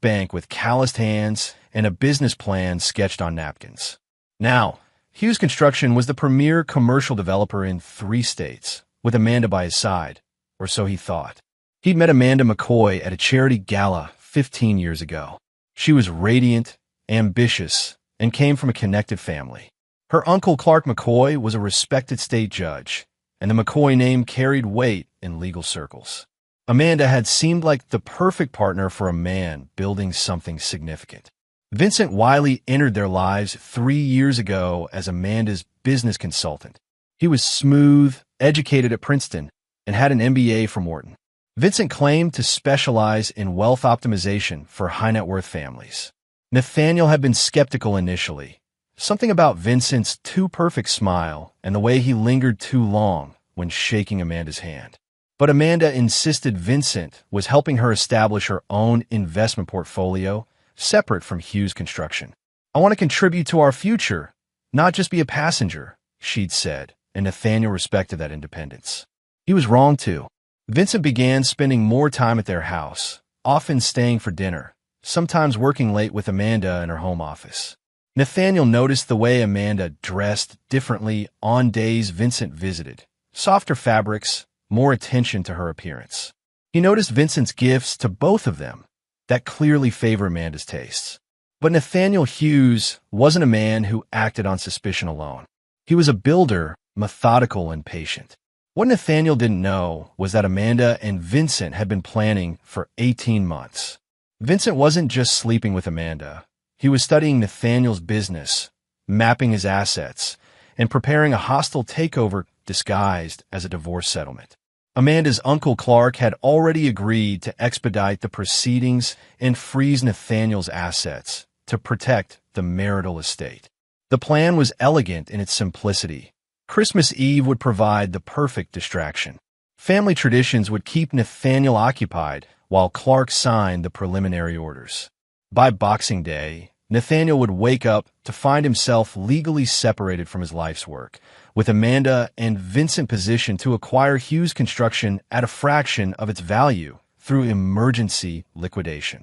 bank with calloused hands and a business plan sketched on napkins. Now, Hughes Construction was the premier commercial developer in 3 states, with Amanda by his side, or so he thought. He'd met Amanda McCoy at a charity gala 15 years ago. She was radiant, ambitious, and came from a connected family. Her uncle Clark McCoy was a respected state judge, and the McCoy name carried weight in legal circles. Amanda had seemed like the perfect partner for a man building something significant. Vincent Wiley entered their lives 3 years ago as Amanda's business consultant. He was smooth, educated at Princeton, and had an MBA from Wharton. Vincent claimed to specialize in wealth optimization for high-net-worth families. Nathaniel had been skeptical initially. Something about Vincent's too-perfect smile and the way he lingered too long when shaking Amanda's hand. But Amanda insisted Vincent was helping her establish her own investment portfolio, separate from Hughes Construction. "I want to contribute to our future, not just be a passenger," she'd said, and Nathaniel respected that independence. He was wrong, too. Vincent began spending more time at their house, often staying for dinner, sometimes working late with Amanda in her home office. Nathaniel noticed the way Amanda dressed differently on days Vincent visited. Softer fabrics, more attention to her appearance. He noticed Vincent's gifts to both of them that clearly favor Amanda's tastes. But Nathaniel Hughes wasn't a man who acted on suspicion alone. He was a builder, methodical and patient. What Nathaniel didn't know was that Amanda and Vincent had been planning for 18 months. Vincent wasn't just sleeping with Amanda. He was studying Nathaniel's business, mapping his assets, and preparing a hostile takeover disguised as a divorce settlement. Amanda's uncle Clark had already agreed to expedite the proceedings and freeze Nathaniel's assets to protect the marital estate. The plan was elegant in its simplicity. Christmas Eve would provide the perfect distraction. Family traditions would keep Nathaniel occupied while Clark signed the preliminary orders. By Boxing Day, Nathaniel would wake up to find himself legally separated from his life's work, with Amanda and Vincent positioned to acquire Hughes Construction at a fraction of its value through emergency liquidation.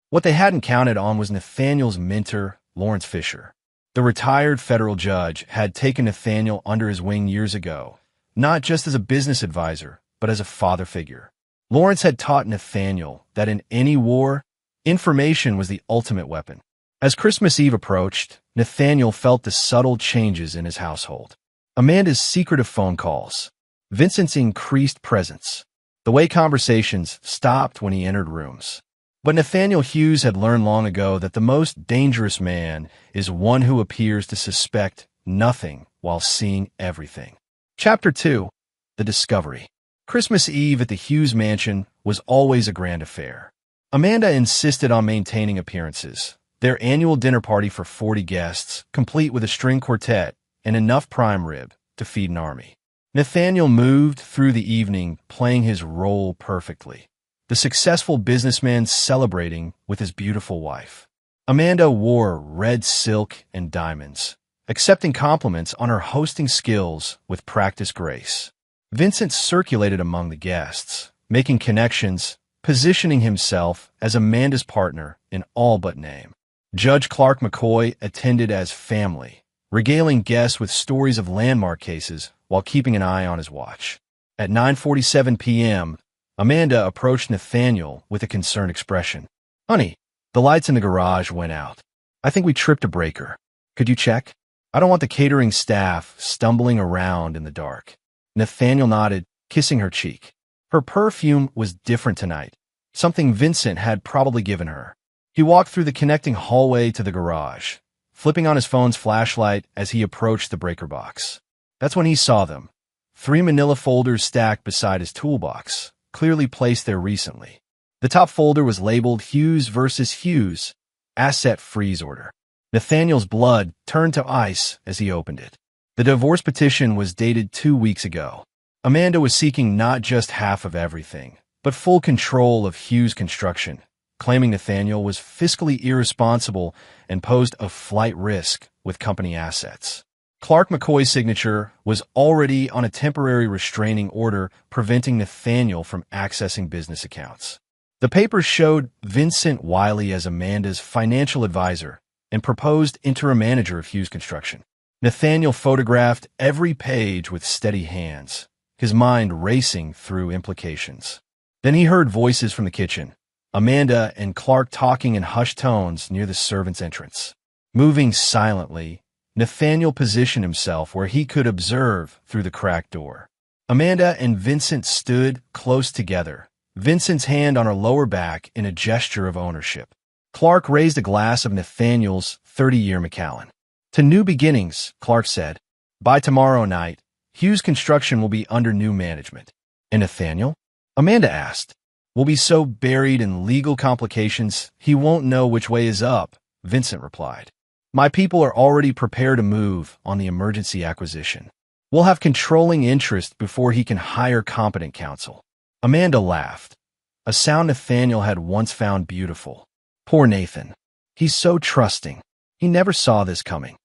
What they hadn't counted on was Nathaniel's mentor, Lawrence Fisher. The retired federal judge had taken Nathaniel under his wing years ago, not just as a business advisor, but as a father figure. Lawrence had taught Nathaniel that in any war, information was the ultimate weapon. As Christmas Eve approached, Nathaniel felt the subtle changes in his household. Amanda's secretive phone calls, Vincent's increased presence, the way conversations stopped when he entered rooms. But Nathaniel Hughes had learned long ago that the most dangerous man is one who appears to suspect nothing while seeing everything. Chapter 2. The Discovery. Christmas Eve at the Hughes mansion was always a grand affair. Amanda insisted on maintaining appearances. Their annual dinner party for 40 guests, complete with a string quartet and enough prime rib to feed an army. Nathaniel moved through the evening playing his role perfectly. The successful businessman celebrating with his beautiful wife. Amanda wore red silk and diamonds, accepting compliments on her hosting skills with practiced grace. Vincent circulated among the guests, making connections, positioning himself as Amanda's partner in all but name. Judge Clark McCoy attended as family, regaling guests with stories of landmark cases while keeping an eye on his watch. At 9:47 p.m., Amanda approached Nathaniel with a concerned expression. "Honey, the lights in the garage went out. I think we tripped a breaker. Could you check? I don't want the catering staff stumbling around in the dark." Nathaniel nodded, kissing her cheek. Her perfume was different tonight, something Vincent had probably given her. He walked through the connecting hallway to the garage, flipping on his phone's flashlight as he approached the breaker box. That's when he saw them. 3 manila folders stacked beside his toolbox, clearly placed there recently. The top folder was labeled Hughes versus Hughes, Asset Freeze Order. Nathaniel's blood turned to ice as he opened it. The divorce petition was dated 2 weeks ago. Amanda was seeking not just half of everything, but full control of Hughes Construction, claiming Nathaniel was fiscally irresponsible and posed a flight risk with company assets. Clark McCoy's signature was already on a temporary restraining order preventing Nathaniel from accessing business accounts. The papers showed Vincent Wiley as Amanda's financial advisor and proposed interim manager of Hughes Construction. Nathaniel photographed every page with steady hands, his mind racing through implications. Then he heard voices from the kitchen, Amanda and Clark talking in hushed tones near the servants' entrance. Moving silently, Nathaniel positioned himself where he could observe through the cracked door. Amanda and Vincent stood close together, Vincent's hand on her lower back in a gesture of ownership. Clark raised a glass of Nathaniel's 30-year Macallan. To new beginnings, Clark said. By tomorrow night, Hughes Construction will be under new management. And Nathaniel? Amanda asked. Will be so buried in legal complications he won't know which way is up, Vincent replied. My people are already prepared to move on the emergency acquisition. We'll have controlling interest before he can hire competent counsel. Amanda laughed, a sound Nathaniel had once found beautiful. Poor Nathan. He's so trusting. He never saw this coming.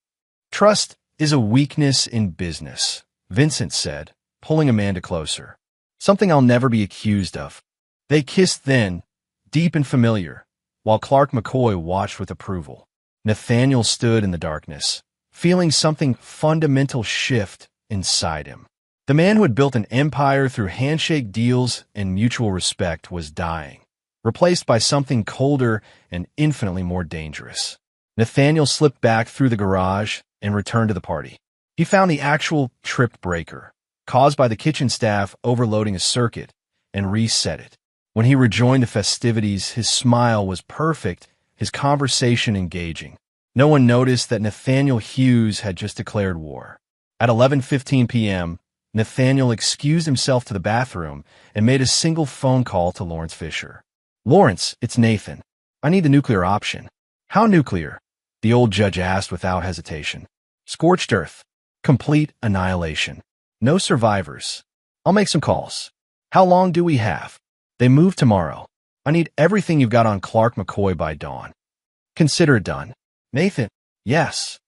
Trust is a weakness in business, Vincent said, pulling Amanda closer. Something I'll never be accused of. They kissed then, deep and familiar, while Clark McCoy watched with approval. Nathaniel stood in the darkness, feeling something fundamental shift inside him. The man who had built an empire through handshake deals and mutual respect was dying, replaced by something colder and infinitely more dangerous. Nathaniel slipped back through the garage and returned to the party. He found the actual tripped breaker, caused by the kitchen staff overloading a circuit, and reset it. When he rejoined the festivities, his smile was perfect, his conversation engaging. No one noticed that Nathaniel Hughes had just declared war. At 11:15 p.m., Nathaniel excused himself to the bathroom and made a single phone call to Lawrence Fisher. Lawrence, it's Nathan. I need the nuclear option. How nuclear? The old judge asked without hesitation. Scorched earth. Complete annihilation. No survivors. I'll make some calls. How long do we have? They move tomorrow. I need everything you've got on Clark McCoy by dawn. Consider it done. Nathan, yes.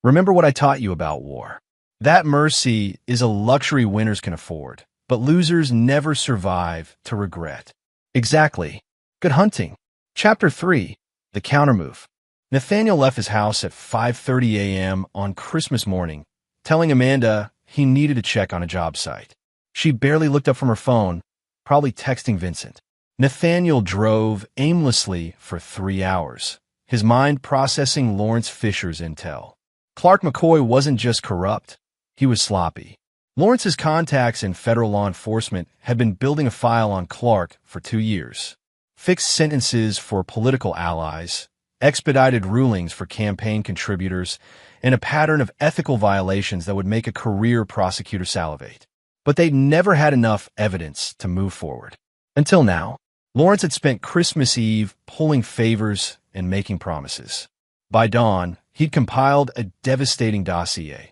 Remember what I taught you about war. That mercy is a luxury winners can afford, but losers never survive to regret. Exactly. Good hunting. Chapter 3. The Countermove. Nathaniel left his house at 5:30 a.m. on Christmas morning, telling Amanda he needed to check on a job site. She barely looked up from her phone, probably texting Vincent. Nathaniel drove aimlessly for 3 hours, his mind processing Lawrence Fisher's intel. Clark McCoy wasn't just corrupt, he was sloppy. Lawrence's contacts in federal law enforcement had been building a file on Clark for 2 years. Fixed sentences for political allies, expedited rulings for campaign contributors, and a pattern of ethical violations that would make a career prosecutor salivate. But they'd never had enough evidence to move forward. Until now, Lawrence had spent Christmas Eve pulling favors and making promises. By dawn, he'd compiled a devastating dossier.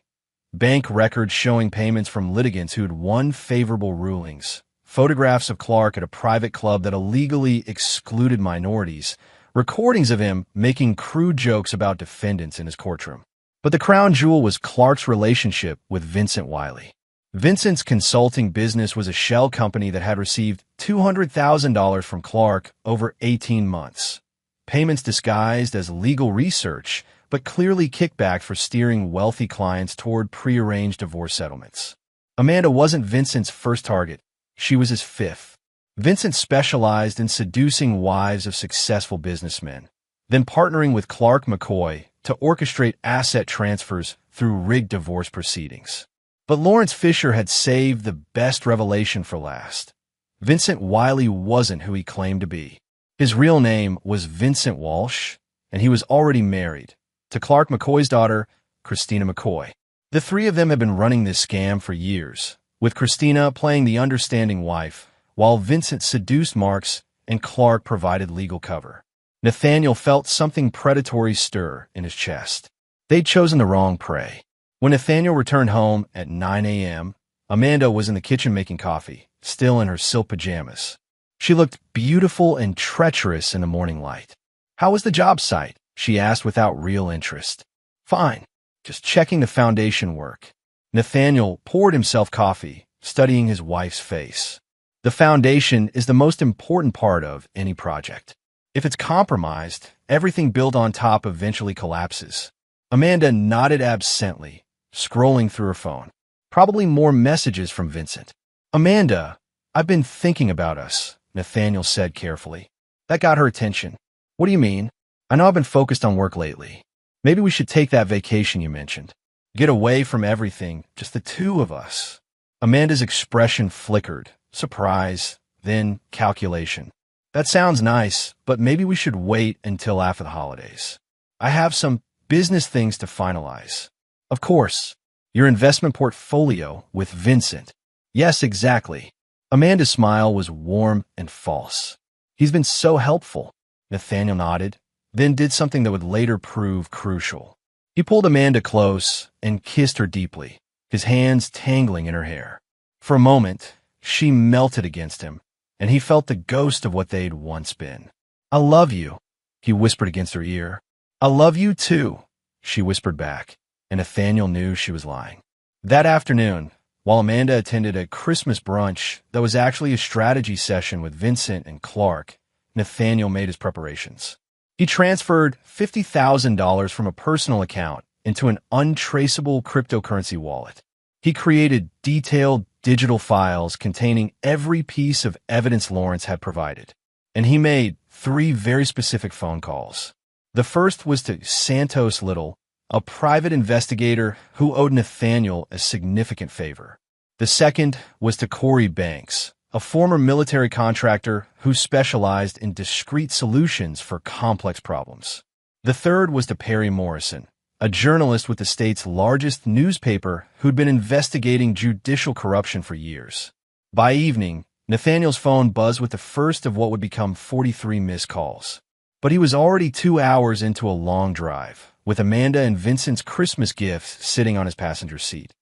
Bank records showing payments from litigants who'd won favorable rulings, photographs of Clark at a private club that illegally excluded minorities, recordings of him making crude jokes about defendants in his courtroom. But the crown jewel was Clark's relationship with Vincent Wiley. Vincent's consulting business was a shell company that had received $200,000 from Clark over 18 months. Payments disguised as legal research, but clearly kickback for steering wealthy clients toward prearranged divorce settlements. Amanda wasn't Vincent's first target. She was his fifth. Vincent specialized in seducing wives of successful businessmen, then partnering with Clark McCoy to orchestrate asset transfers through rigged divorce proceedings. But Lawrence Fisher had saved the best revelation for last. Vincent Wiley wasn't who he claimed to be. His real name was Vincent Walsh, and he was already married to Clark McCoy's daughter, Christina McCoy. The three of them had been running this scam for years, with Christina playing the understanding wife, while Vincent seduced Marks and Clark provided legal cover. Nathaniel felt something predatory stir in his chest. They'd chosen the wrong prey. When Nathaniel returned home at 9 a.m., Amanda was in the kitchen making coffee, still in her silk pajamas. She looked beautiful and treacherous in the morning light. How was the job site? She asked without real interest. Fine. Just checking the foundation work. Nathaniel poured himself coffee, studying his wife's face. The foundation is the most important part of any project. If it's compromised, everything built on top eventually collapses. Amanda nodded absently, scrolling through her phone. Probably more messages from Vincent. Amanda, I've been thinking about us, Nathaniel said carefully. That got her attention. What do you mean? I know I've been focused on work lately. Maybe we should take that vacation you mentioned. Get away from everything, just the two of us. Amanda's expression flickered, surprise, then calculation. That sounds nice, but maybe we should wait until after the holidays. I have some business things to finalize. Of course, your investment portfolio with Vincent. Yes, exactly. Amanda's smile was warm and false. He's been so helpful. Nathaniel nodded, then did something that would later prove crucial. He pulled Amanda close and kissed her deeply, his hands tangling in her hair. For a moment, she melted against him, and he felt the ghost of what they'd once been. I love you, he whispered against her ear. I love you too, she whispered back, and Nathaniel knew she was lying. That afternoon, while Amanda attended a Christmas brunch that was actually a strategy session with Vincent and Clark, Nathaniel made his preparations. He transferred $50,000 from a personal account into an untraceable cryptocurrency wallet. He created detailed digital files containing every piece of evidence Lawrence had provided. And he made 3 very specific phone calls. The first was to Santos Little, a private investigator who owed Nathaniel a significant favor. The second was to Corey Banks, a former military contractor who specialized in discrete solutions for complex problems. The third was to Perry Morrison, a journalist with the state's largest newspaper who'd been investigating judicial corruption for years. By evening, Nathaniel's phone buzzed with the first of what would become 43 missed calls. But he was already 2 hours into a long drive, with Amanda and Vincent's Christmas gifts sitting on his passenger seat.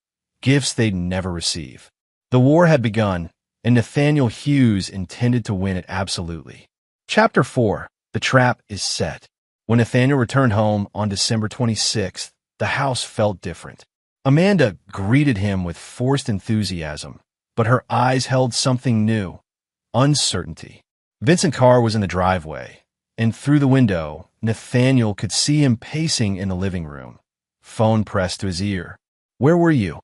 Gifts they'd never receive. The war had begun, and Nathaniel Hughes intended to win it absolutely. Chapter 4. The Trap is Set. When Nathaniel returned home on December 26th, the house felt different. Amanda greeted him with forced enthusiasm, but her eyes held something new: uncertainty. Vincent Carr was in the driveway, and through the window, Nathaniel could see him pacing in the living room, phone pressed to his ear. Where were you?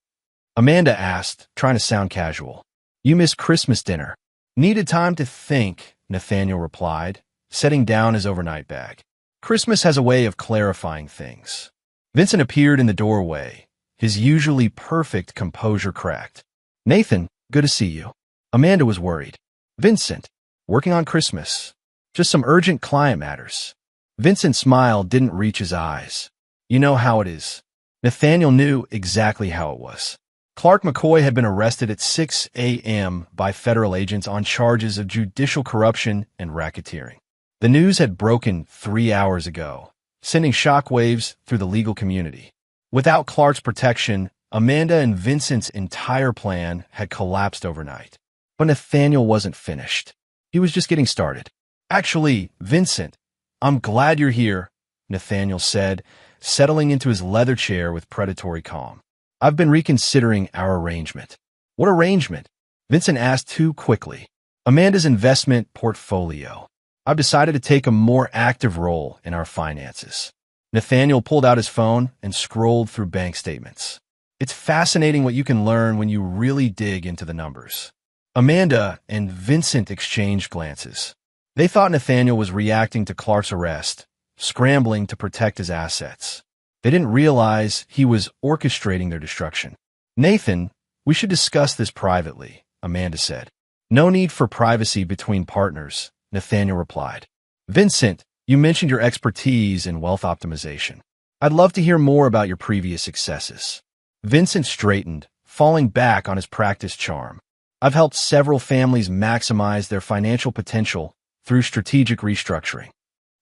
Amanda asked, trying to sound casual. You missed Christmas dinner. Needed time to think, Nathaniel replied, setting down his overnight bag. Christmas has a way of clarifying things. Vincent appeared in the doorway, his usually perfect composure cracked. Nathan, good to see you. Amanda was worried. Vincent, working on Christmas. Just some urgent client matters. Vincent's smile didn't reach his eyes. You know how it is. Nathaniel knew exactly how it was. Clark McCoy had been arrested at 6 a.m. by federal agents on charges of judicial corruption and racketeering. The news had broken 3 hours ago, sending shockwaves through the legal community. Without Clark's protection, Amanda and Vincent's entire plan had collapsed overnight. But Nathaniel wasn't finished. He was just getting started. Actually, Vincent, I'm glad you're here, Nathaniel said, settling into his leather chair with predatory calm. I've been reconsidering our arrangement. What arrangement? Vincent asked too quickly. Amanda's investment portfolio. I've decided to take a more active role in our finances. Nathaniel pulled out his phone and scrolled through bank statements. It's fascinating what you can learn when you really dig into the numbers. Amanda and Vincent exchanged glances. They thought Nathaniel was reacting to Clark's arrest, scrambling to protect his assets. They didn't realize he was orchestrating their destruction. Nathan, we should discuss this privately, Amanda said. No need for privacy between partners, Nathaniel replied. Vincent, you mentioned your expertise in wealth optimization. I'd love to hear more about your previous successes. Vincent straightened, falling back on his practiced charm. I've helped several families maximize their financial potential through strategic restructuring.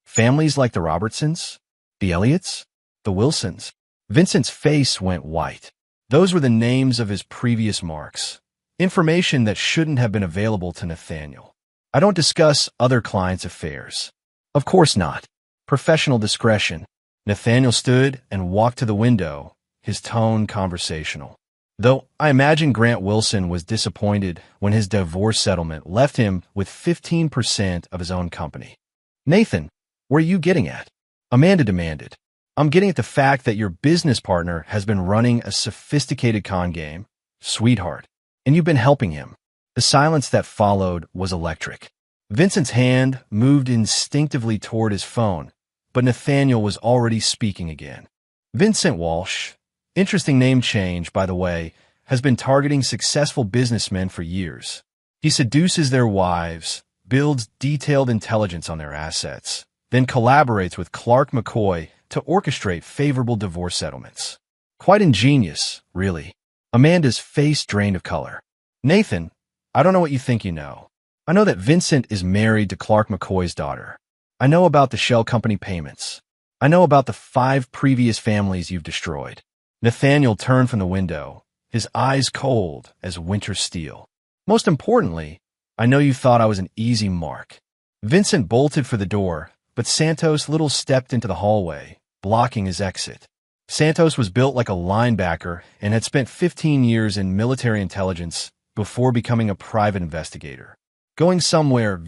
Families like the Robertsons, the Elliots, the Wilsons. Vincent's face went white. Those were the names of his previous marks. Information that shouldn't have been available to Nathaniel. I don't discuss other clients' affairs. Of course not. Professional discretion. Nathaniel stood and walked to the window, his tone conversational. Though I imagine Grant Wilson was disappointed when his divorce settlement left him with 15% of his own company. Nathan, where are you getting at? Amanda demanded. I'm getting at the fact that your business partner has been running a sophisticated con game, sweetheart, and you've been helping him. The silence that followed was electric. Vincent's hand moved instinctively toward his phone, but Nathaniel was already speaking again. Vincent Walsh, interesting name change, by the way, has been targeting successful businessmen for years. He seduces their wives, builds detailed intelligence on their assets, then collaborates with Clark McCoy to orchestrate favorable divorce settlements. Quite ingenious, really. Amanda's face drained of color. Nathan, I don't know what you think you know. I know that Vincent is married to Clark McCoy's daughter. I know about the shell company payments. I know about the 5 previous families you've destroyed. Nathaniel turned from the window, his eyes cold as winter steel. Most importantly, I know you thought I was an easy mark. Vincent bolted for the door, but Santos little stepped into the hallway, blocking his exit. Santos was built like a linebacker and had spent 15 years in military intelligence before becoming a private investigator. Going somewhere,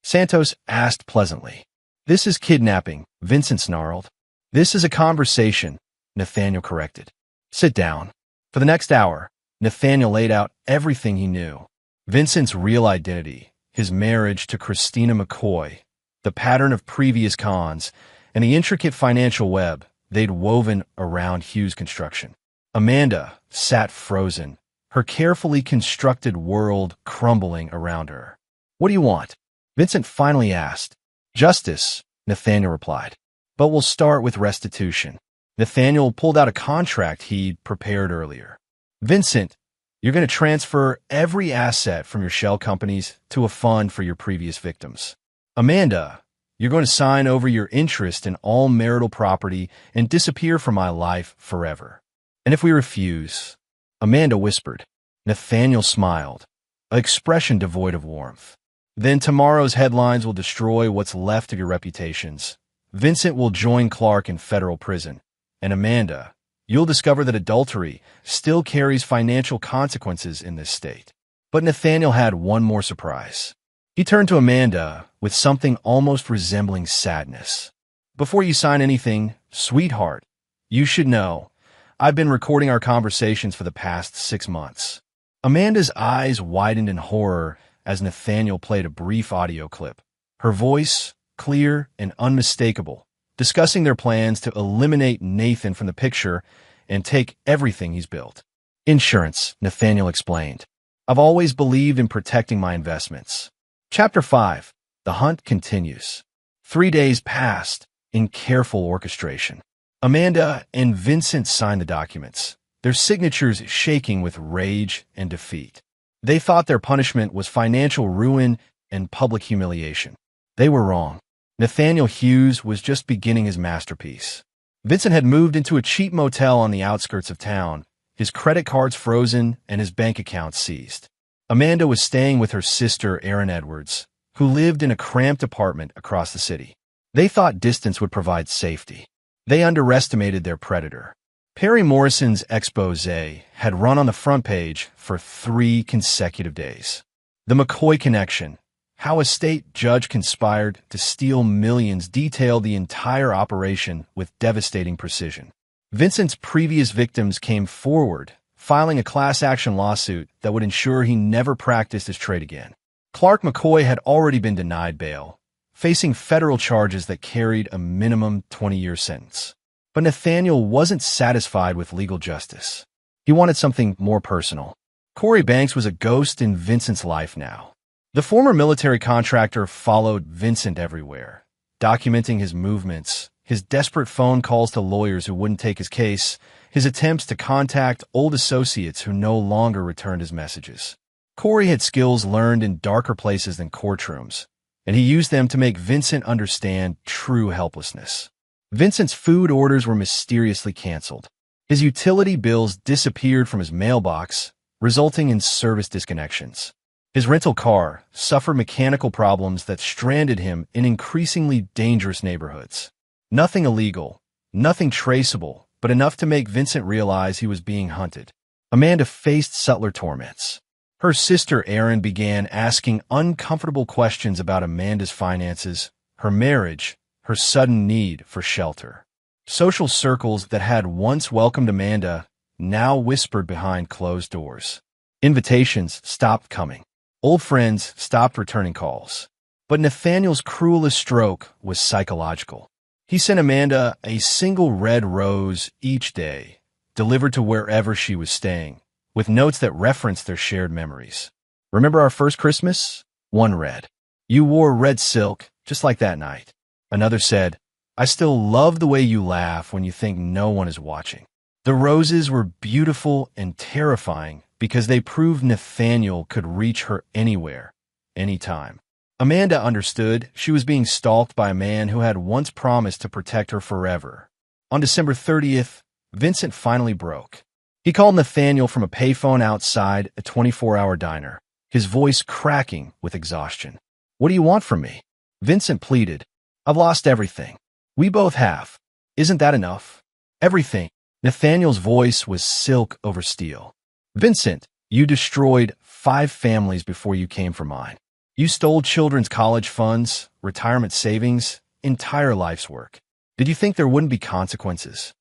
Santos asked pleasantly. This is kidnapping, Vincent snarled. This is a conversation, Nathaniel corrected. Sit down. For the next hour, Nathaniel laid out everything he knew. Vincent's real identity, his marriage to Christina McCoy, the pattern of previous cons, and the intricate financial web they'd woven around Hughes Construction. Amanda sat frozen, her carefully constructed world crumbling around her. What do you want? Vincent finally asked. Justice, Nathaniel replied. But we'll start with restitution. Nathaniel pulled out a contract he'd prepared earlier. Vincent, you're going to transfer every asset from your shell companies to a fund for your previous victims. Amanda, you're going to sign over your interest in all marital property and disappear from my life forever. And if we refuse, Amanda whispered. Nathaniel smiled, an expression devoid of warmth. Then tomorrow's headlines will destroy what's left of your reputations. Vincent will join Clark in federal prison. And Amanda, you'll discover that adultery still carries financial consequences in this state. But Nathaniel had one more surprise. He turned to Amanda with something almost resembling sadness. Before you sign anything, sweetheart, you should know, I've been recording our conversations for the past 6 months. Amanda's eyes widened in horror as Nathaniel played a brief audio clip. Her voice, clear and unmistakable, discussing their plans to eliminate Nathan from the picture and take everything he's built. Insurance, Nathaniel explained. I've always believed in protecting my investments. Chapter 5. The hunt continues. 3 days passed in careful orchestration. Amanda and Vincent signed the documents, their signatures shaking with rage and defeat. They thought their punishment was financial ruin and public humiliation. They were wrong. Nathaniel Hughes was just beginning his masterpiece. Vincent had moved into a cheap motel on the outskirts of town, his credit cards frozen and his bank accounts seized. Amanda was staying with her sister, Erin Edwards, who lived in a cramped apartment across the city. They thought distance would provide safety. They underestimated their predator. Perry Morrison's expose had run on the front page for 3 consecutive days. The McCoy connection, how a state judge conspired to steal millions, detailed the entire operation with devastating precision. Vincent's previous victims came forward, filing a class action lawsuit that would ensure he never practiced his trade again. Clark McCoy had already been denied bail, facing federal charges that carried a minimum 20-year sentence. But Nathaniel wasn't satisfied with legal justice. He wanted something more personal. Corey Banks was a ghost in Vincent's life now. The former military contractor followed Vincent everywhere, documenting his movements, his desperate phone calls to lawyers who wouldn't take his case, his attempts to contact old associates who no longer returned his messages. Corey had skills learned in darker places than courtrooms, and he used them to make Vincent understand true helplessness. Vincent's food orders were mysteriously canceled. His utility bills disappeared from his mailbox, resulting in service disconnections. His rental car suffered mechanical problems that stranded him in increasingly dangerous neighborhoods. Nothing illegal, nothing traceable, but enough to make Vincent realize he was being hunted. Amanda faced subtler torments. Her sister Erin began asking uncomfortable questions about Amanda's finances, her marriage, her sudden need for shelter. Social circles that had once welcomed Amanda now whispered behind closed doors. Invitations stopped coming. Old friends stopped returning calls. But Nathaniel's cruelest stroke was psychological. He sent Amanda a single red rose each day, delivered to wherever she was staying, with notes that referenced their shared memories. Remember our first Christmas? One read, "You wore red silk, just like that night." Another said, "I still love the way you laugh when you think no one is watching." The roses were beautiful and terrifying because they proved Nathaniel could reach her anywhere, anytime. Amanda understood she was being stalked by a man who had once promised to protect her forever. On December 30th, Vincent finally broke. He called Nathaniel from a payphone outside a 24-hour diner, his voice cracking with exhaustion. "What do you want from me?" Vincent pleaded. "I've lost everything. We both have. Isn't that enough?" "Everything." Nathaniel's voice was silk over steel. "Vincent, you destroyed 5 families before you came for mine. You stole children's college funds, retirement savings, entire life's work. Did you think there wouldn't be consequences?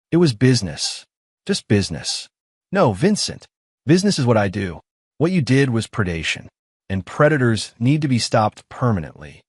It was business. Just business." "No, Vincent. Business is what I do. What you did was predation, and predators need to be stopped permanently.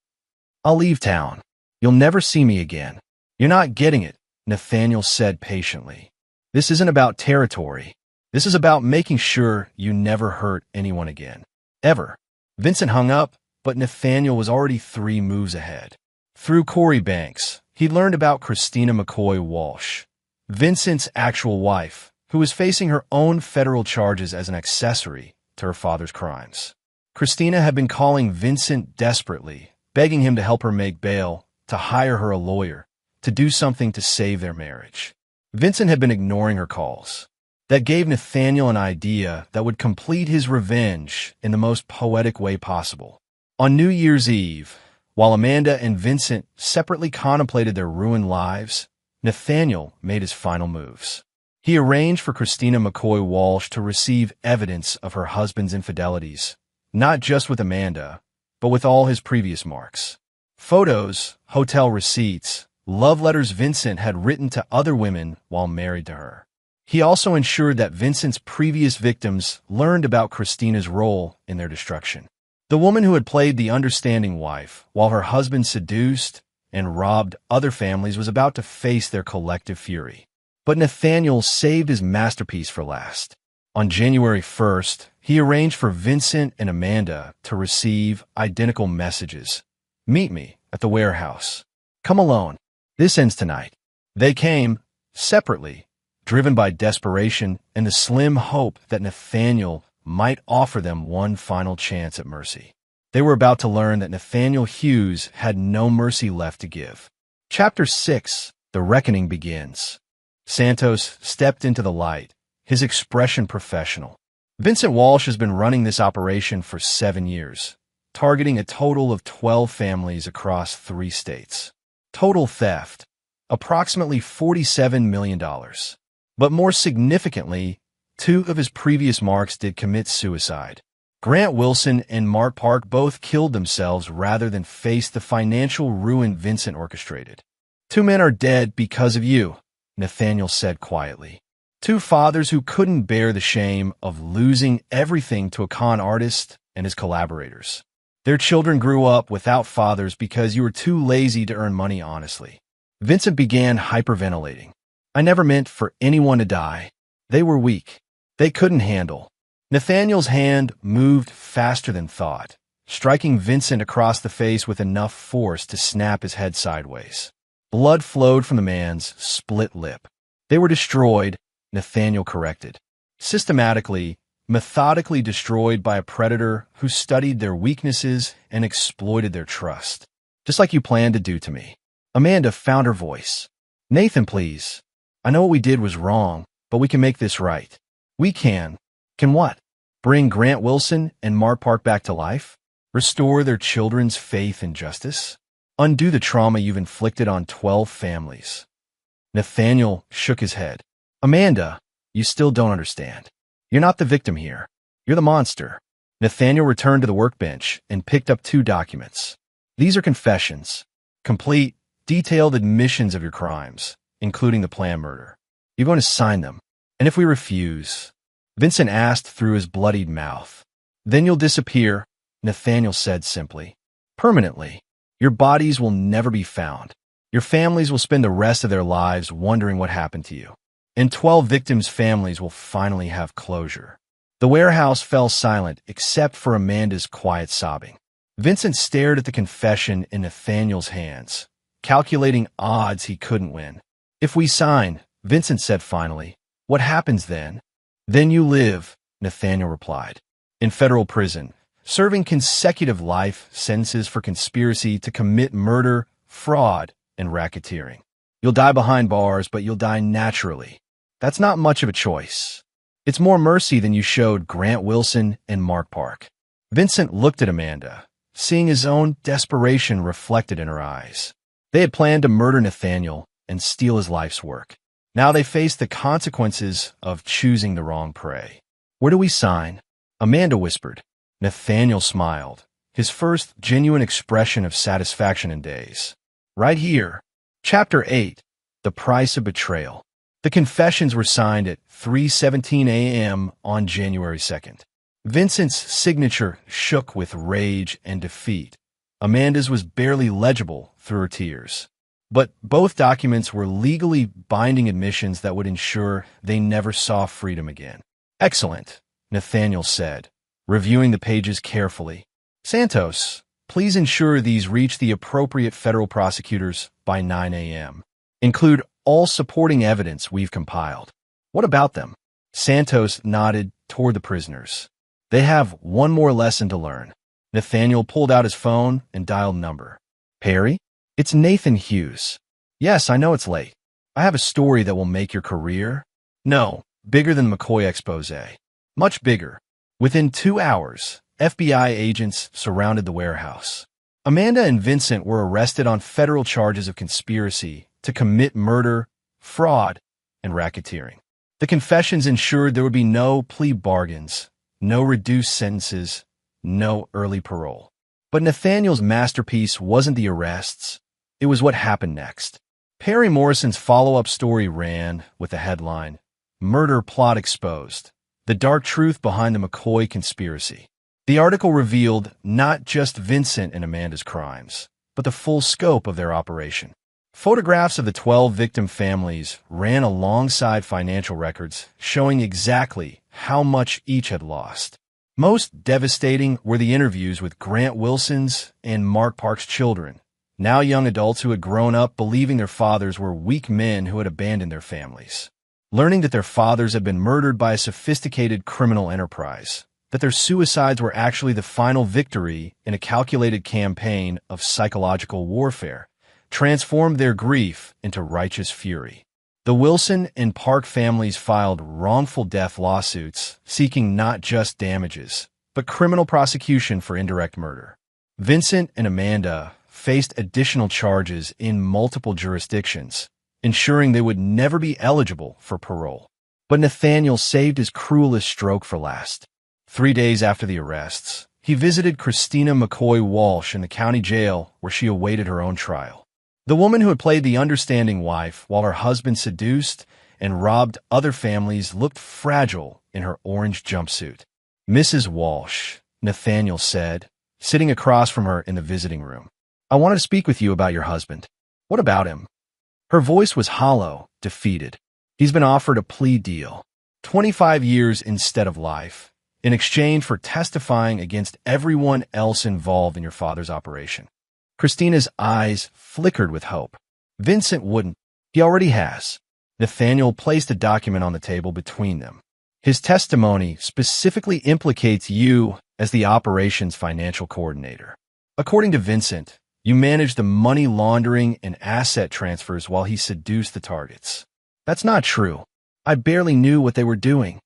I'll leave town. You'll never see me again." "You're not getting it," Nathaniel said patiently. "This isn't about territory. This is about making sure you never hurt anyone again. Ever." Vincent hung up, but Nathaniel was already 3 moves ahead. Through Corey Banks, he learned about Christina McCoy Walsh, Vincent's actual wife, who was facing her own federal charges as an accessory to her father's crimes. Christina had been calling Vincent desperately, begging him to help her make bail, to hire her a lawyer, to do something to save their marriage. Vincent had been ignoring her calls. That gave Nathaniel an idea that would complete his revenge in the most poetic way possible. On New Year's Eve, while Amanda and Vincent separately contemplated their ruined lives, Nathaniel made his final moves. He arranged for Christina McCoy Walsh to receive evidence of her husband's infidelities, not just with Amanda, but with all his previous marks. Photos, hotel receipts, love letters Vincent had written to other women while married to her. He also ensured that Vincent's previous victims learned about Christina's role in their destruction. The woman who had played the understanding wife while her husband seduced and robbed other families was about to face their collective fury. But Nathaniel saved his masterpiece for last. On January 1st, he arranged for Vincent and Amanda to receive identical messages. "Meet me at the warehouse. Come alone. This ends tonight." They came, separately, driven by desperation and the slim hope that Nathaniel might offer them one final chance at mercy. They were about to learn that Nathaniel Hughes had no mercy left to give. Chapter 6, The Reckoning begins. Santos stepped into the light, his expression professional. Vincent Walsh has been running this operation for 7 years, targeting a total of 12 families across 3 states. Total theft, approximately $47 million. But more significantly, 2 of his previous marks did commit suicide. Grant Wilson and Mark Park both killed themselves rather than face the financial ruin Vincent orchestrated. 2 men are dead because of you, Nathaniel said quietly. 2 fathers who couldn't bear the shame of losing everything to a con artist and his collaborators. Their children grew up without fathers because you were too lazy to earn money honestly. Vincent began hyperventilating. "I never meant for anyone to die. They were weak. They couldn't handle." Nathaniel's hand moved faster than thought, striking Vincent across the face with enough force to snap his head sideways. Blood flowed from the man's split lip. "They were destroyed," Nathaniel corrected. "Systematically, methodically destroyed by a predator who studied their weaknesses and exploited their trust. Just like you planned to do to me." Amanda found her voice. "Nathan, please. I know what we did was wrong, but we can make this right. We can." "Can what?" "Bring Grant Wilson and Mark Park back to life? Restore their children's faith in justice? Undo the trauma you've inflicted on 12 families." Nathaniel shook his head. "Amanda, you still don't understand. You're not the victim here. You're the monster. Nathaniel returned to the workbench and picked up 2 documents. These are confessions. Complete, detailed admissions of your crimes, including the planned murder. You're going to sign them. And if we refuse, Vincent asked through his bloodied mouth. Then you'll disappear, Nathaniel said simply. Permanently. Your bodies will never be found. Your families will spend the rest of their lives wondering what happened to you. And 12 victims' families will finally have closure. The warehouse fell silent except for Amanda's quiet sobbing. Vincent stared at the confession in Nathaniel's hands, calculating odds he couldn't win. If we sign, Vincent said finally, what happens then? Then you live, Nathaniel replied, in federal prison, serving consecutive life sentences for conspiracy to commit murder, fraud, and racketeering. You'll die behind bars, but you'll die naturally. That's not much of a choice. It's more mercy than you showed Grant Wilson and Mark Park. Vincent looked at Amanda, seeing his own desperation reflected in her eyes. They had planned to murder Nathaniel and steal his life's work. Now they faced the consequences of choosing the wrong prey. Where do we sign? Amanda whispered. Nathaniel smiled, his first genuine expression of satisfaction in days. Right here. Chapter 8. The Price of Betrayal. The confessions were signed at 3:17 a.m. on January 2nd. Vincent's signature shook with rage and defeat. Amanda's was barely legible through her tears. But both documents were legally binding admissions that would ensure they never saw freedom again. Excellent, Nathaniel said, reviewing the pages carefully. Santos, please ensure these reach the appropriate federal prosecutors by 9 a.m. Include all supporting evidence we've compiled. What about them? Santos nodded toward the prisoners. They have one more lesson to learn. Nathaniel pulled out his phone and dialed number. Perry? It's Nathan Hughes. Yes, I know it's late. I have a story that will make your career. No, bigger than McCoy expose. Much bigger. Within 2 hours, FBI agents surrounded the warehouse. Amanda and Vincent were arrested on federal charges of conspiracy to commit murder, fraud, and racketeering. The confessions ensured there would be no plea bargains, no reduced sentences, no early parole. But Nathaniel's masterpiece wasn't the arrests. It was what happened next. Perry Morrison's follow-up story ran with the headline, Murder Plot Exposed, the dark truth behind the McCoy conspiracy. The article revealed not just Vincent and Amanda's crimes, but the full scope of their operation. Photographs of the 12 victim families ran alongside financial records showing exactly how much each had lost. Most devastating were the interviews with Grant Wilson's and Mark Park's children, now young adults who had grown up believing their fathers were weak men who had abandoned their families. Learning that their fathers had been murdered by a sophisticated criminal enterprise, that their suicides were actually the final victory in a calculated campaign of psychological warfare, transformed their grief into righteous fury. The Wilson and Park families filed wrongful death lawsuits seeking not just damages, but criminal prosecution for indirect murder. Vincent and Amanda faced additional charges in multiple jurisdictions, ensuring they would never be eligible for parole. But Nathaniel saved his cruelest stroke for last. 3 days after the arrests, he visited Christina McCoy Walsh in the county jail where she awaited her own trial. The woman who had played the understanding wife while her husband seduced and robbed other families looked fragile in her orange jumpsuit. Mrs. Walsh, Nathaniel said, sitting across from her in the visiting room. I wanted to speak with you about your husband. What about him? Her voice was hollow, defeated. He's been offered a plea deal, 25 years instead of life, in exchange for testifying against everyone else involved in your father's operation. Christina's eyes flickered with hope. Vincent wouldn't. He already has. Nathaniel placed a document on the table between them. His testimony specifically implicates you as the operations financial coordinator. According to Vincent, you managed the money laundering and asset transfers while he seduced the targets. That's not true. I barely knew what they were doing.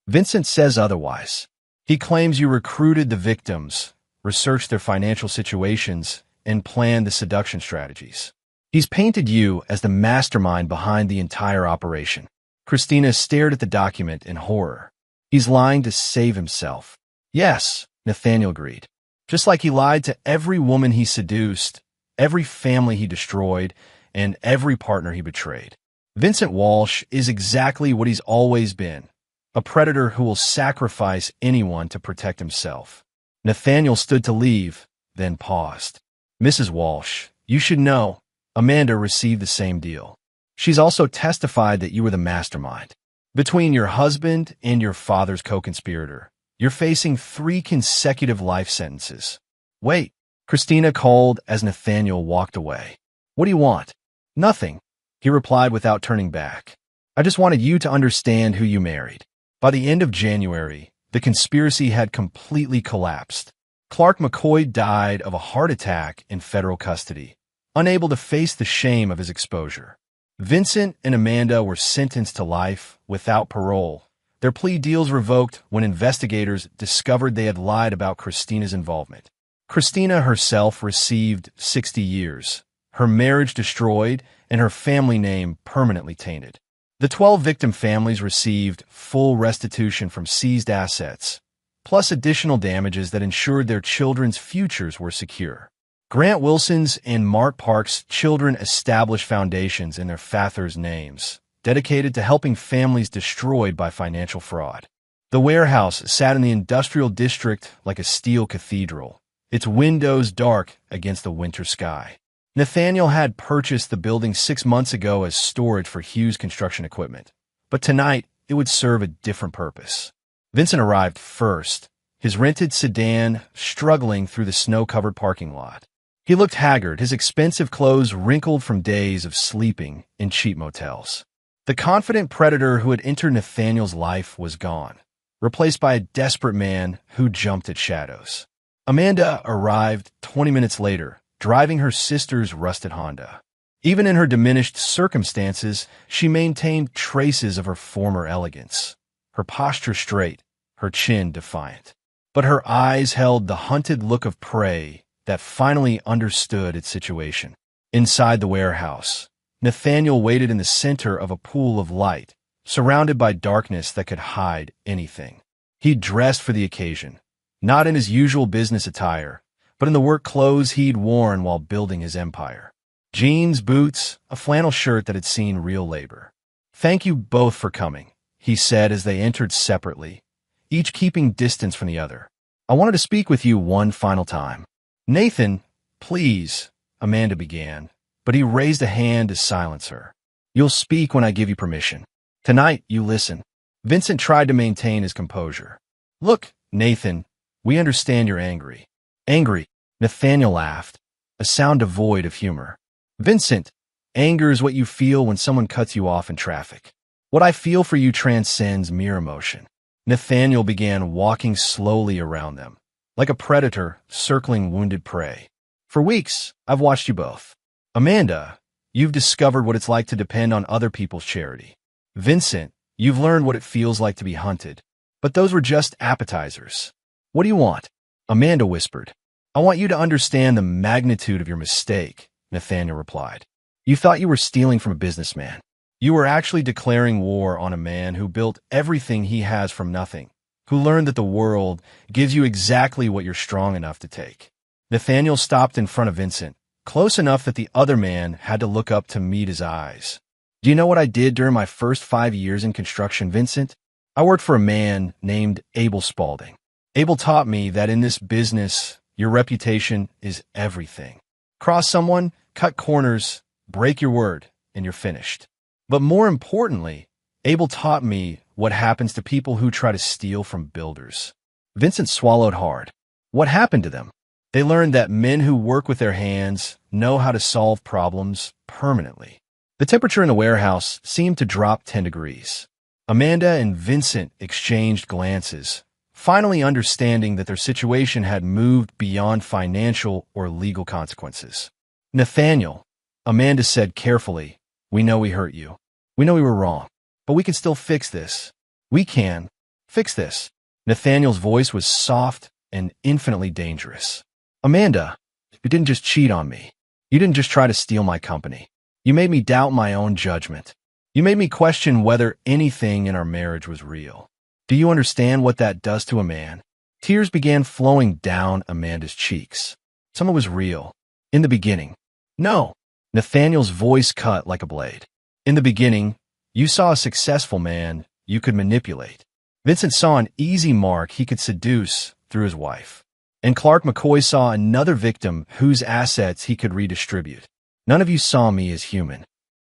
Vincent says otherwise. He claims you recruited the victims, researched their financial situations, and planned the seduction strategies. He's painted you as the mastermind behind the entire operation. Christina stared at the document in horror. He's lying to save himself. Yes, Nathaniel agreed. Just like he lied to every woman he seduced, every family he destroyed, and every partner he betrayed. Vincent Walsh is exactly what he's always been, a predator who will sacrifice anyone to protect himself. Nathaniel stood to leave, then paused. Mrs. Walsh, you should know, Amanda received the same deal. She's also testified that you were the mastermind. Between your husband and your father's co-conspirator, you're facing 3 consecutive life sentences. Wait, Christina called as Nathaniel walked away. What do you want? Nothing, he replied without turning back. I just wanted you to understand who you married. By the end of January, the conspiracy had completely collapsed. Clark McCoy died of a heart attack in federal custody, unable to face the shame of his exposure. Vincent and Amanda were sentenced to life without parole, their plea deals revoked when investigators discovered they had lied about Christina's involvement. Christina herself received 60 years, her marriage destroyed, and her family name permanently tainted. The 12 victim families received full restitution from seized assets, plus additional damages that ensured their children's futures were secure. Grant Wilson's and Mark Park's children established foundations in their fathers' names, dedicated to helping families destroyed by financial fraud. The warehouse sat in the industrial district like a steel cathedral, its windows dark against the winter sky. Nathaniel had purchased the building 6 months ago as storage for Hughes construction equipment, but tonight it would serve a different purpose. Vincent arrived first, his rented sedan struggling through the snow-covered parking lot. He looked haggard, his expensive clothes wrinkled from days of sleeping in cheap motels. The confident predator who had entered Nathaniel's life was gone, replaced by a desperate man who jumped at shadows. Amanda arrived 20 minutes later, driving her sister's rusted Honda. Even in her diminished circumstances, she maintained traces of her former elegance, her posture straight, her chin defiant. But her eyes held the hunted look of prey that finally understood its situation. Inside the warehouse, Nathaniel waited in the center of a pool of light, surrounded by darkness that could hide anything. He dressed for the occasion, not in his usual business attire, but in the work clothes he'd worn while building his empire. Jeans, boots, a flannel shirt that had seen real labor. "Thank you both for coming," he said as they entered separately, each keeping distance from the other. "I wanted to speak with you one final time." "Nathan, please," Amanda began, but he raised a hand to silence her. "You'll speak when I give you permission. Tonight, you listen." Vincent tried to maintain his composure. "Look, Nathan, we understand you're angry." "Angry?" Nathaniel laughed, a sound devoid of humor. "Vincent, anger is what you feel when someone cuts you off in traffic. What I feel for you transcends mere emotion." Nathaniel began walking slowly around them, like a predator circling wounded prey. "For weeks, I've watched you both. Amanda, you've discovered what it's like to depend on other people's charity. Vincent, you've learned what it feels like to be hunted. But those were just appetizers. What do you want?" Amanda whispered. "I want you to understand the magnitude of your mistake," Nathaniel replied. "You thought you were stealing from a businessman. You were actually declaring war on a man who built everything he has from nothing, who learned that the world gives you exactly what you're strong enough to take." Nathaniel stopped in front of Vincent, close enough that the other man had to look up to meet his eyes. "Do you know what I did during my first 5 years in construction, Vincent? I worked for a man named Abel Spaulding. Abel taught me that in this business, your reputation is everything. Cross someone, cut corners, break your word, and you're finished. But more importantly, Abel taught me what happens to people who try to steal from builders." Vincent swallowed hard. What happened to them? They learned that men who work with their hands know how to solve problems permanently. The temperature in the warehouse seemed to drop 10 degrees. Amanda and Vincent exchanged glances, finally understanding that their situation had moved beyond financial or legal consequences. "Nathaniel," Amanda said carefully, "we know we hurt you. We know we were wrong, but we can still fix this. We can fix this." Nathaniel's voice was soft and infinitely dangerous. "Amanda, you didn't just cheat on me. You didn't just try to steal my company. You made me doubt my own judgment. You made me question whether anything in our marriage was real. Do you understand what that does to a man? Tears began flowing down Amanda's cheeks. Some of it was real. In the beginning. No. Nathaniel's voice cut like a blade. In the beginning, you saw a successful man you could manipulate. Vincent saw an easy mark he could seduce through his wife. And Clark McCoy saw another victim whose assets he could redistribute. None of you saw me as human.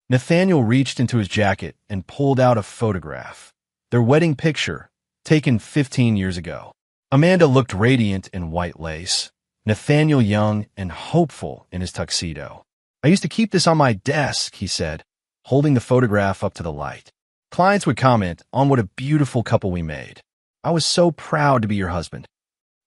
Nathaniel reached into his jacket and pulled out a photograph. Their wedding picture, taken 15 years ago. Amanda looked radiant in white lace. Nathaniel young and hopeful in his tuxedo. I used to keep this on my desk, he said, holding the photograph up to the light. Clients would comment on what a beautiful couple we made. I was so proud to be your husband.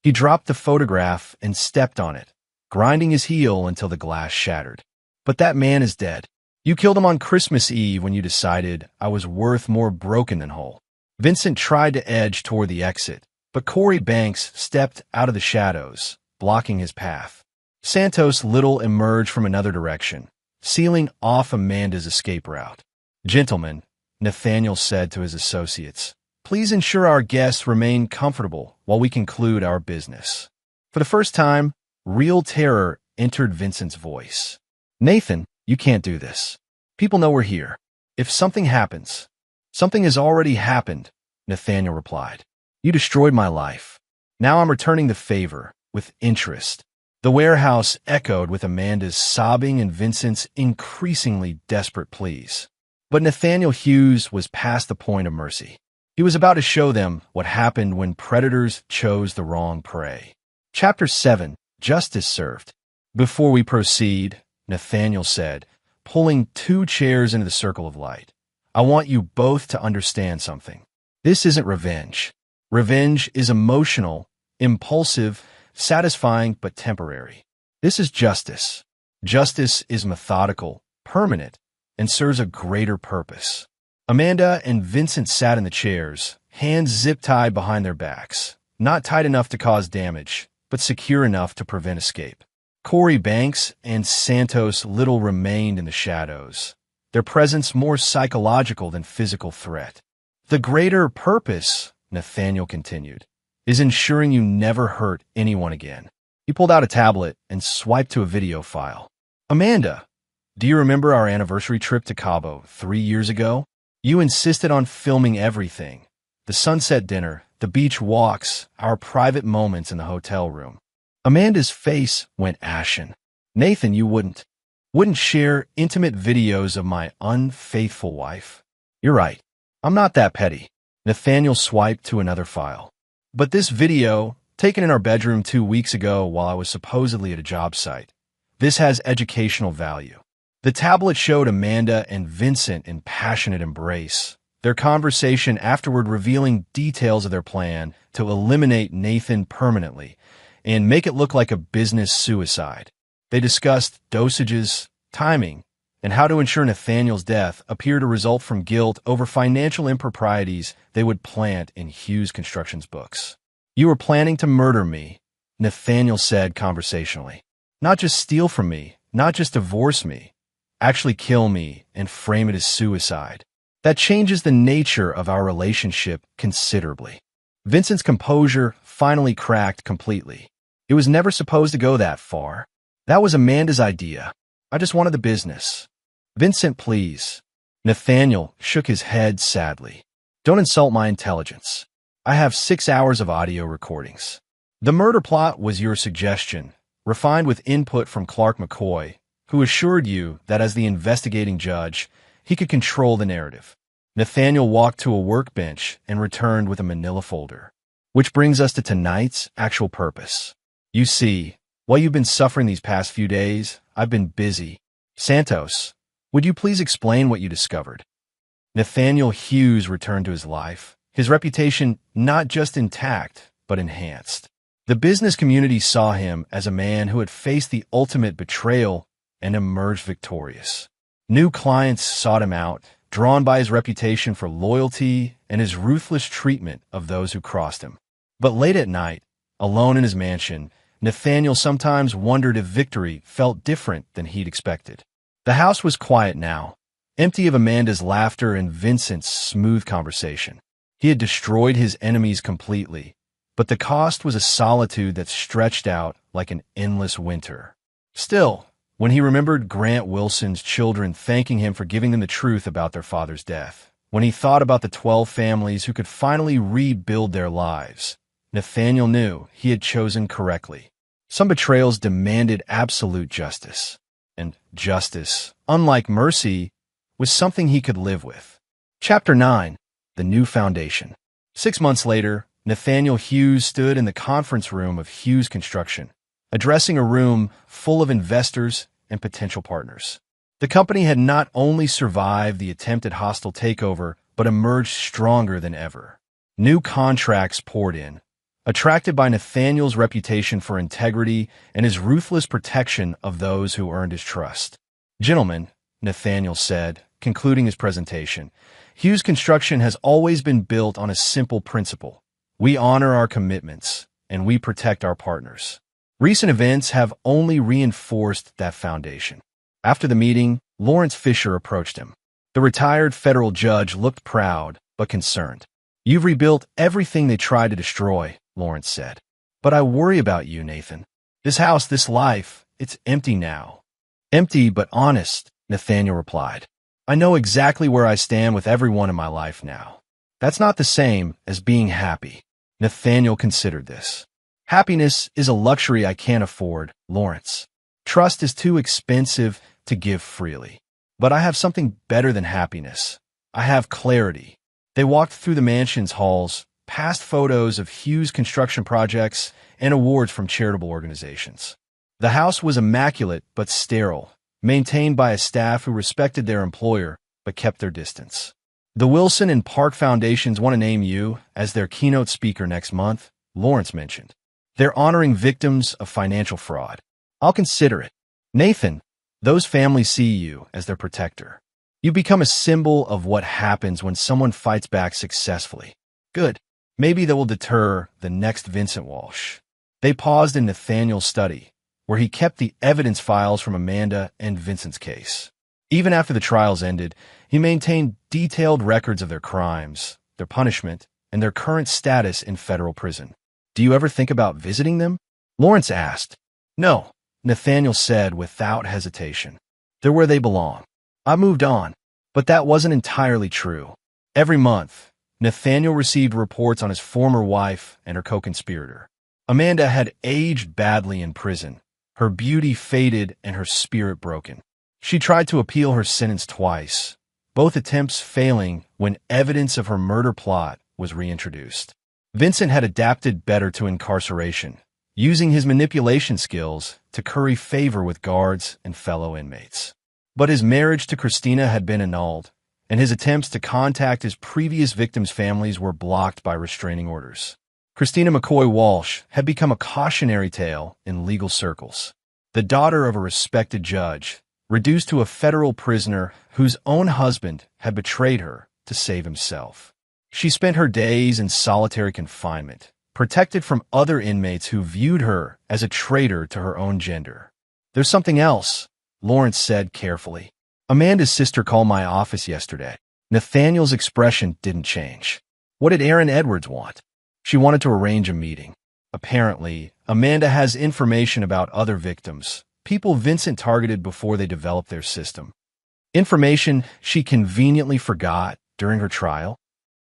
He dropped the photograph and stepped on it, grinding his heel until the glass shattered. But that man is dead. You killed him on Christmas Eve when you decided I was worth more broken than whole. Vincent tried to edge toward the exit, but Corey Banks stepped out of the shadows, blocking his path. Santos Little emerged from another direction, sealing off Amanda's escape route. Gentlemen, Nathaniel said to his associates, please ensure our guests remain comfortable while we conclude our business. For the first time, real terror entered Vincent's voice. Nathan, you can't do this. People know we're here. If something happens, something has already happened, Nathaniel replied. You destroyed my life. Now I'm returning the favor with interest. The warehouse echoed with Amanda's sobbing and Vincent's increasingly desperate pleas. But Nathaniel Hughes was past the point of mercy. He was about to show them what happened when predators chose the wrong prey. Chapter 7, Justice Served. Before we proceed, Nathaniel said, pulling 2 chairs into the circle of light, I want you both to understand something. This isn't revenge. Revenge is emotional, impulsive, satisfying, but temporary. This is justice. Justice is methodical, permanent, and serves a greater purpose. Amanda and Vincent sat in the chairs, hands zip-tied behind their backs, not tight enough to cause damage, but secure enough to prevent escape. Corey Banks and Santos Little remained in the shadows, their presence more psychological than physical threat. The greater purpose, Nathaniel continued, is ensuring you never hurt anyone again. He pulled out a tablet and swiped to a video file. Amanda, do you remember our anniversary trip to Cabo 3 years ago? You insisted on filming everything. The sunset dinner, the beach walks, our private moments in the hotel room. Amanda's face went ashen. Nathan, you wouldn't share intimate videos of my unfaithful wife. You're right. I'm not that petty. Nathaniel swiped to another file. But this video, taken in our bedroom 2 weeks ago while I was supposedly at a job site, this has educational value. The tablet showed Amanda and Vincent in passionate embrace, their conversation afterward revealing details of their plan to eliminate Nathan permanently and make it look like a business suicide. They discussed dosages, timing, and how to ensure Nathaniel's death appeared to result from guilt over financial improprieties they would plant in Hughes Construction's books. You were planning to murder me, Nathaniel said conversationally. Not just steal from me, not just divorce me, actually kill me and frame it as suicide. That changes the nature of our relationship considerably. Vincent's composure finally cracked completely. It was never supposed to go that far. That was Amanda's idea. I just wanted the business. Vincent, please. Nathaniel shook his head sadly. Don't insult my intelligence. I have 6 hours of audio recordings. The murder plot was your suggestion, refined with input from Clark McCoy, who assured you that as the investigating judge, he could control the narrative. Nathaniel walked to a workbench and returned with a manila folder. Which brings us to tonight's actual purpose. You see, while you've been suffering these past few days, I've been busy. Santos, would you please explain what you discovered? Nathaniel Hughes returned to his life, his reputation not just intact, but enhanced. The business community saw him as a man who had faced the ultimate betrayal and emerged victorious. New clients sought him out, drawn by his reputation for loyalty and his ruthless treatment of those who crossed him. But late at night, alone in his mansion, Nathaniel sometimes wondered if victory felt different than he'd expected. The house was quiet now, empty of Amanda's laughter and Vincent's smooth conversation. He had destroyed his enemies completely, but the cost was a solitude that stretched out like an endless winter. Still, when he remembered Grant Wilson's children thanking him for giving them the truth about their father's death, when he thought about the 12 families who could finally rebuild their lives, Nathaniel knew he had chosen correctly. Some betrayals demanded absolute justice, and justice, unlike mercy, was something he could live with. Chapter 9. The New Foundation. 6 months later, Nathaniel Hughes stood in the conference room of Hughes Construction, addressing a room full of investors and potential partners. The company had not only survived the attempted hostile takeover, but emerged stronger than ever. New contracts poured in, attracted by Nathaniel's reputation for integrity and his ruthless protection of those who earned his trust. "Gentlemen," Nathaniel said, concluding his presentation, "Hughes Construction has always been built on a simple principle. We honor our commitments, and we protect our partners." Recent events have only reinforced that foundation. After the meeting, Lawrence Fisher approached him. The retired federal judge looked proud, but concerned. "You've rebuilt everything they tried to destroy," Lawrence said. "But I worry about you, Nathan. This house, this life, it's empty now." "Empty but honest," Nathaniel replied. "I know exactly where I stand with everyone in my life now. That's not the same as being happy." Nathaniel considered this. "Happiness is a luxury I can't afford, Lawrence. Trust is too expensive to give freely. But I have something better than happiness. I have clarity." They walked through the mansion's halls, past photos of Hughes Construction projects and awards from charitable organizations. The house was immaculate but sterile, maintained by a staff who respected their employer but kept their distance. "The Wilson and Park Foundations want to name you as their keynote speaker next month," Lawrence mentioned. "They're honoring victims of financial fraud. I'll consider it. Nathan, those families see you as their protector. You become a symbol of what happens when someone fights back successfully. Good. Maybe that will deter the next Vincent Walsh." They paused in Nathaniel's study, where he kept the evidence files from Amanda and Vincent's case. Even after the trials ended, he maintained detailed records of their crimes, their punishment, and their current status in federal prison. "Do you ever think about visiting them?" Lawrence asked. "No," Nathaniel said without hesitation. "They're where they belong. I moved on." But that wasn't entirely true. Every month, Nathaniel received reports on his former wife and her co-conspirator. Amanda had aged badly in prison, her beauty faded and her spirit broken. She tried to appeal her sentence twice, both attempts failing when evidence of her murder plot was reintroduced. Vincent had adapted better to incarceration, using his manipulation skills to curry favor with guards and fellow inmates. But his marriage to Christina had been annulled, and his attempts to contact his previous victims' families were blocked by restraining orders. Christina McCoy Walsh had become a cautionary tale in legal circles. The daughter of a respected judge, reduced to a federal prisoner whose own husband had betrayed her to save himself. She spent her days in solitary confinement, protected from other inmates who viewed her as a traitor to her own gender. "There's something else," Lawrence said carefully. "Amanda's sister called my office yesterday." Nathaniel's expression didn't change. "What did Erin Edwards want?" "She wanted to arrange a meeting. Apparently, Amanda has information about other victims, people Vincent targeted before they developed their system. Information she conveniently forgot during her trial.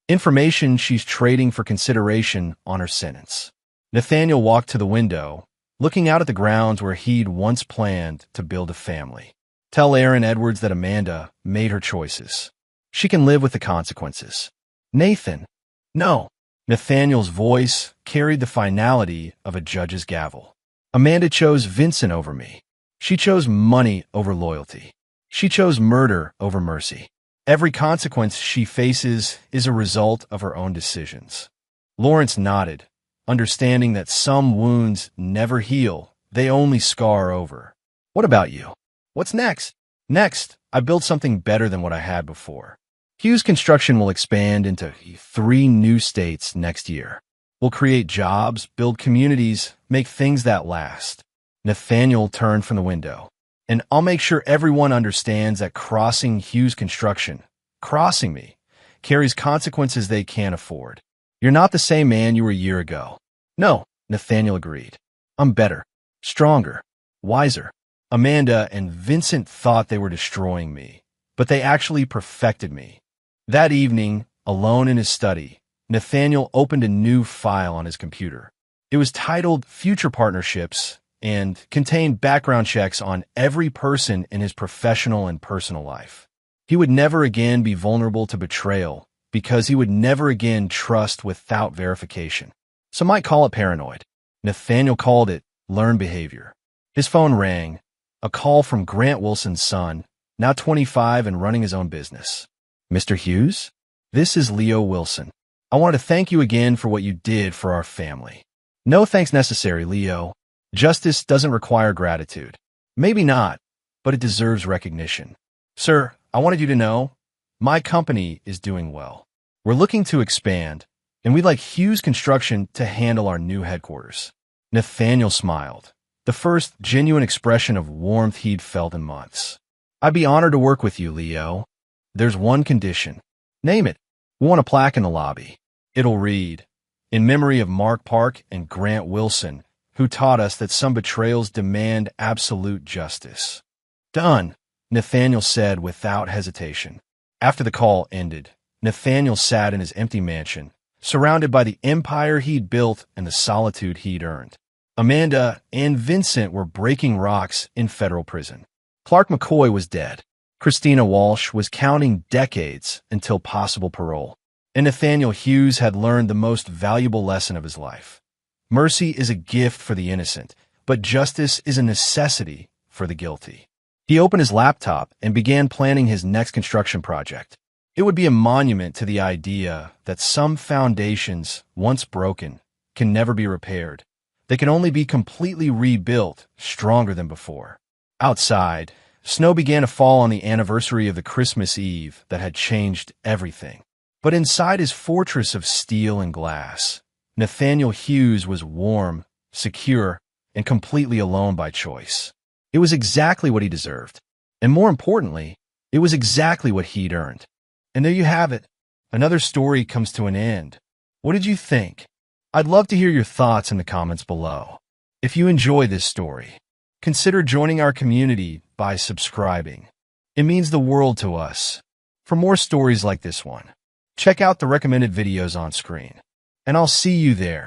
Information she's trading for consideration on her sentence." Nathaniel walked to the window, looking out at the grounds where he'd once planned to build a family. "Tell Erin Edwards that Amanda made her choices. She can live with the consequences." "Nathan." "No." Nathaniel's voice carried the finality of a judge's gavel. "Amanda chose Vincent over me. She chose money over loyalty. She chose murder over mercy. Every consequence she faces is a result of her own decisions." Lawrence nodded, understanding that some wounds never heal, they only scar over. "What about you? What's next?" "Next, I built something better than what I had before. Hughes Construction will expand into 3 new states next year. We'll create jobs, build communities, make things that last." Nathaniel turned from the window. "And I'll make sure everyone understands that crossing Hughes Construction, crossing me, carries consequences they can't afford. You're not the same man you were a year ago. No, Nathaniel agreed. I'm better, stronger, wiser. Amanda and Vincent thought they were destroying me, but they actually perfected me. That evening, alone in his study, Nathaniel opened a new file on his computer. It was titled Future Partnerships and contained background checks on every person in his professional and personal life. He would never again be vulnerable to betrayal because he would never again trust without verification. Some might call it paranoid. Nathaniel called it learned behavior. His phone rang, a call from Grant Wilson's son, now 25 and running his own business. Mr. Hughes, this is Leo Wilson. I want to thank you again for what you did for our family. No thanks necessary, Leo. Justice doesn't require gratitude. Maybe not, but it deserves recognition. Sir, I wanted you to know, my company is doing well. We're looking to expand, and we'd like Hughes Construction to handle our new headquarters. Nathaniel smiled, the first genuine expression of warmth he'd felt in months. I'd be honored to work with you, Leo. There's one condition. Name it. We want a plaque in the lobby. It'll read, in memory of Mark Park and Grant Wilson, who taught us that some betrayals demand absolute justice. Done, Nathaniel said without hesitation. After the call ended, Nathaniel sat in his empty mansion, surrounded by the empire he'd built and the solitude he'd earned. Amanda and Vincent were breaking rocks in federal prison. Clark McCoy was dead. Christina Walsh was counting decades until possible parole. And Nathaniel Hughes had learned the most valuable lesson of his life. Mercy is a gift for the innocent, but justice is a necessity for the guilty. He opened his laptop and began planning his next construction project. It would be a monument to the idea that some foundations, once broken, can never be repaired. They can only be completely rebuilt, stronger than before. Outside, snow began to fall on the anniversary of the Christmas Eve that had changed everything. But inside his fortress of steel and glass, Nathaniel Hughes was warm, secure, and completely alone by choice. It was exactly what he deserved. And more importantly, it was exactly what he'd earned. And there you have it. Another story comes to an end. What did you think? I'd love to hear your thoughts in the comments below. If you enjoy this story, consider joining our community by subscribing. It means the world to us. For more stories like this one, check out the recommended videos on screen. And I'll see you there.